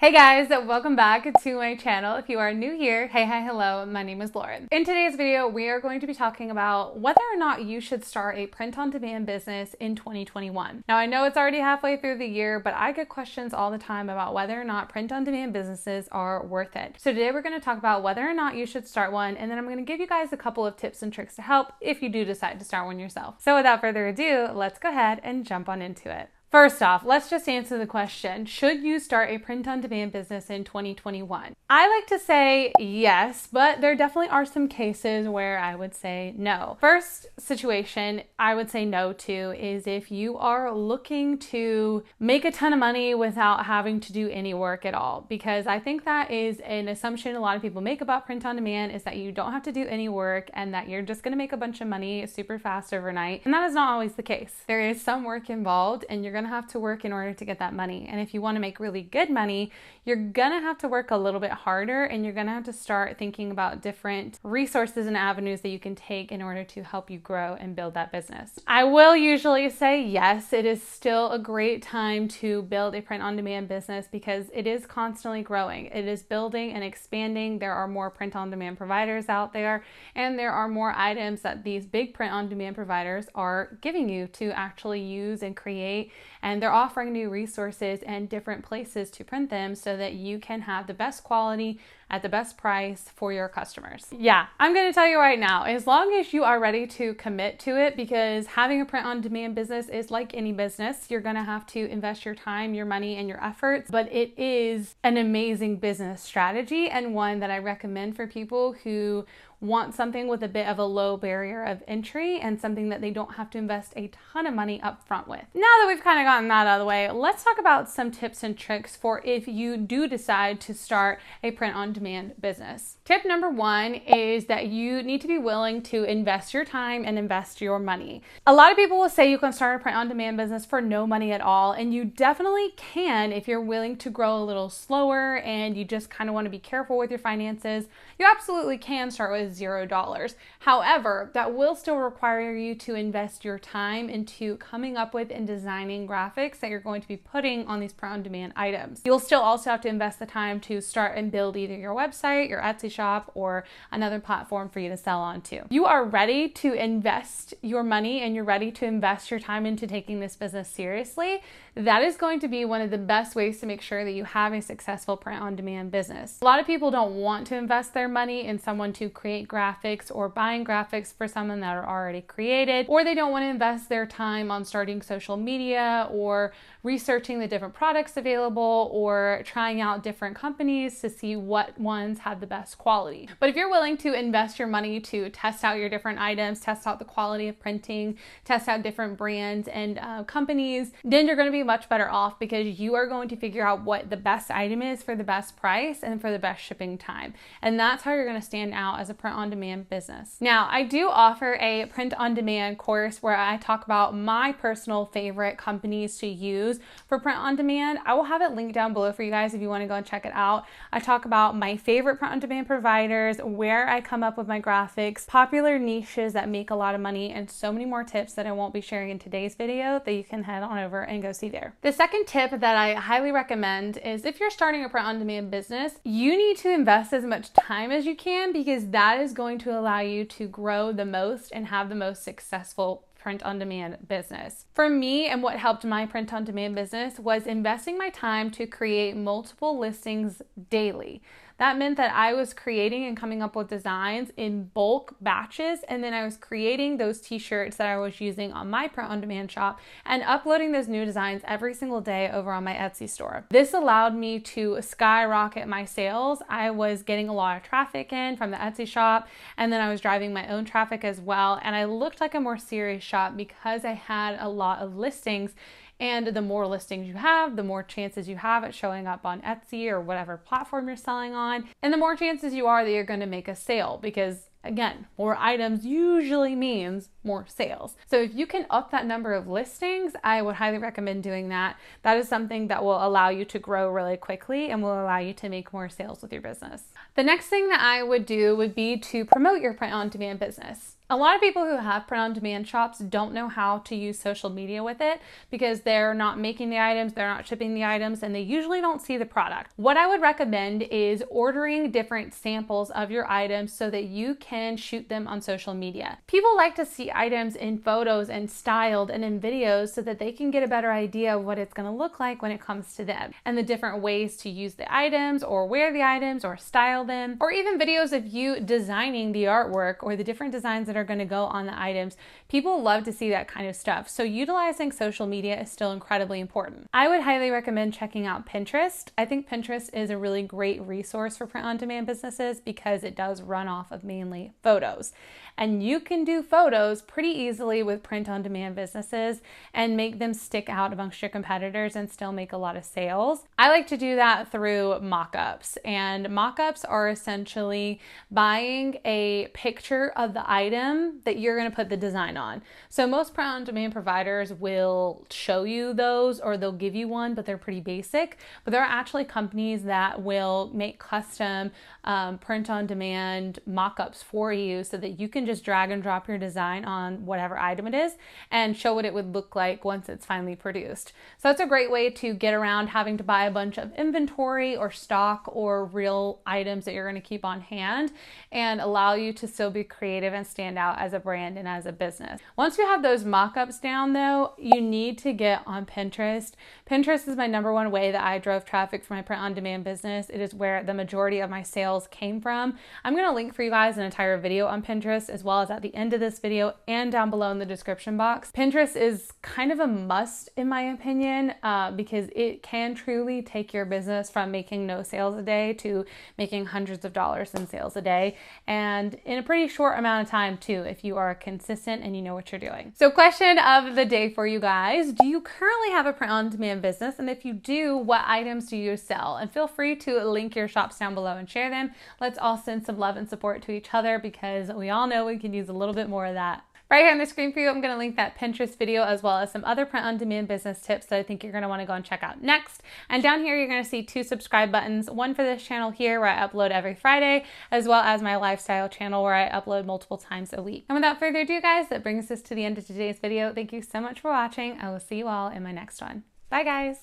Hey guys, welcome back to my channel. If you are new here, hey, hi, hello, my name is Lauren. In today's video, we are going to be talking about whether or not you should start a print-on-demand business in 2021. Now, I know it's already halfway through the year, but I get questions all the time about whether or not print-on-demand businesses are worth it. So today we're going to talk about whether or not you should start one, and then I'm going to give you guys a couple of tips and tricks to help if you do decide to start one yourself. So without further ado, let's go ahead and jump on into it. First off, let's just answer the question, should you start a print-on-demand business in 2021? I like to say yes, but there definitely are some cases where I would say no. First situation I would say no to is if you are looking to make a ton of money without having to do any work at all, because I think that is an assumption a lot of people make about print-on-demand is that you don't have to do any work and that you're just going to make a bunch of money super fast overnight. And that is not always the case. There is some work involved and you're going to have to work in order to get that money. And if you want to make really good money, you're going to have to work a little bit harder and you're going to have to start thinking about different resources and avenues that you can take in order to help you grow and build that business. I will usually say yes, it is still a great time to build a print-on-demand business because it is constantly growing. It is building and expanding. There are more print-on-demand providers out there and there are more items that these big print-on-demand providers are giving you to actually use and create, and they're offering new resources and different places to print them so that you can have the best quality at the best price for your customers. Yeah, I'm gonna tell you right now, as long as you are ready to commit to it, because having a print-on-demand business is like any business, you're gonna have to invest your time, your money, and your efforts, but it is an amazing business strategy and one that I recommend for people who want something with a bit of a low barrier of entry and something that they don't have to invest a ton of money up front with. Now that we've kind of gotten that out of the way, let's talk about some tips and tricks for if you do decide to start a print-on-demand business. Tip number one is that you need to be willing to invest your time and invest your money. A lot of people will say you can start a print-on-demand business for no money at all, and you definitely can if you're willing to grow a little slower and you just kind of want to be careful with your finances. You absolutely can start with $0. However, that will still require you to invest your time into coming up with and designing graphics that you're going to be putting on these print-on-demand items. You'll still also have to invest the time to start and build either your website, your Etsy shop, or another platform for you to sell onto. You are ready to invest your money and you're ready to invest your time into taking this business seriously. That is going to be one of the best ways to make sure that you have a successful print-on-demand business. A lot of people don't want to invest their money in someone to create graphics or buying graphics for someone that are already created, or they don't want to invest their time on starting social media or researching the different products available or trying out different companies to see what ones have the best quality. But if you're willing to invest your money to test out your different items, test out the quality of printing, test out different brands and companies, then you're going to be much better off because you are going to figure out what the best item is for the best price and for the best shipping time. And that's how you're going to stand out as a print-on-demand business. Now, I do offer a print-on-demand course where I talk about my personal favorite companies to use for print-on-demand. I will have it linked down below for you guys if you want to go and check it out. I talk about my favorite print-on-demand providers, where I come up with my graphics, popular niches that make a lot of money, and so many more tips that I won't be sharing in today's video that you can head on over and go see there. The second tip that I highly recommend is if you're starting a print-on-demand business, you need to invest as much time as you can because that is going to allow you to grow the most and have the most successful print-on-demand business. For me, and what helped my print-on-demand business was investing my time to create multiple listings daily. That meant that I was creating and coming up with designs in bulk batches, and then I was creating those t-shirts that I was using on my print-on-demand shop and uploading those new designs every single day over on my Etsy store. This allowed me to skyrocket my sales. I was getting a lot of traffic in from the Etsy shop, and then I was driving my own traffic as well, and I looked like a more serious shop because I had a lot of listings. And the more listings you have, the more chances you have at showing up on Etsy or whatever platform you're selling on. And the more chances you are that you're going to make a sale because, again, more items usually means more sales. So if you can up that number of listings, I would highly recommend doing that. That is something that will allow you to grow really quickly and will allow you to make more sales with your business. The next thing that I would do would be to promote your print-on-demand business. A lot of people who have print-on-demand shops don't know how to use social media with it because they're not making the items, they're not shipping the items, and they usually don't see the product. What I would recommend is ordering different samples of your items so that you can shoot them on social media. People like to see items in photos and styled and in videos so that they can get a better idea of what it's going to look like when it comes to them and the different ways to use the items or wear the items or style them, or even videos of you designing the artwork or the different designs that are going to go on the items. People love to see that kind of stuff. So utilizing social media is still incredibly important. I would highly recommend checking out Pinterest. I think Pinterest is a really great resource for print-on-demand businesses because it does run off of mainly photos. And you can do photos pretty easily with print-on-demand businesses and make them stick out amongst your competitors and still make a lot of sales. I like to do that through mock-ups, and mock-ups are essentially buying a picture of the item that you're going to put the design on. So most print-on-demand providers will show you those, or they'll give you one, but they're pretty basic. But there are actually companies that will make custom print-on-demand mock-ups for you so that you can just drag and drop your design on whatever item it is and show what it would look like once it's finally produced. So that's a great way to get around having to buy a bunch of inventory or stock or real items that you're going to keep on hand, and allow you to still be creative and stand out as a brand and as a business. Once you have those mock-ups down though, you need to get on Pinterest. Pinterest is my #1 way that I drove traffic for my print-on-demand business. It is where the majority of my sales came from. I'm going to link for you guys an entire video on Pinterest, as well as at the end of this video and down below in the description box. Pinterest is kind of a must in my opinion because it can truly take your business from making no sales a day to making hundreds of dollars in sales a day, and in a pretty short amount of time too, if you are consistent and you know what you're doing. So question of the day for you guys: do you currently have a print-on-demand business? And if you do, what items do you sell? And feel free to link your shops down below and share them. Let's all send some love and support to each other because we all know we can use a little bit more of that. Right here on the screen for you, I'm going to link that Pinterest video as well as some other print-on-demand business tips that I think you're going to want to go and check out next. And down here, you're going to see 2 subscribe buttons, one for this channel here where I upload every Friday, as well as my lifestyle channel where I upload multiple times a week. And without further ado, guys, that brings us to the end of today's video. Thank you so much for watching. I will see you all in my next one. Bye, guys.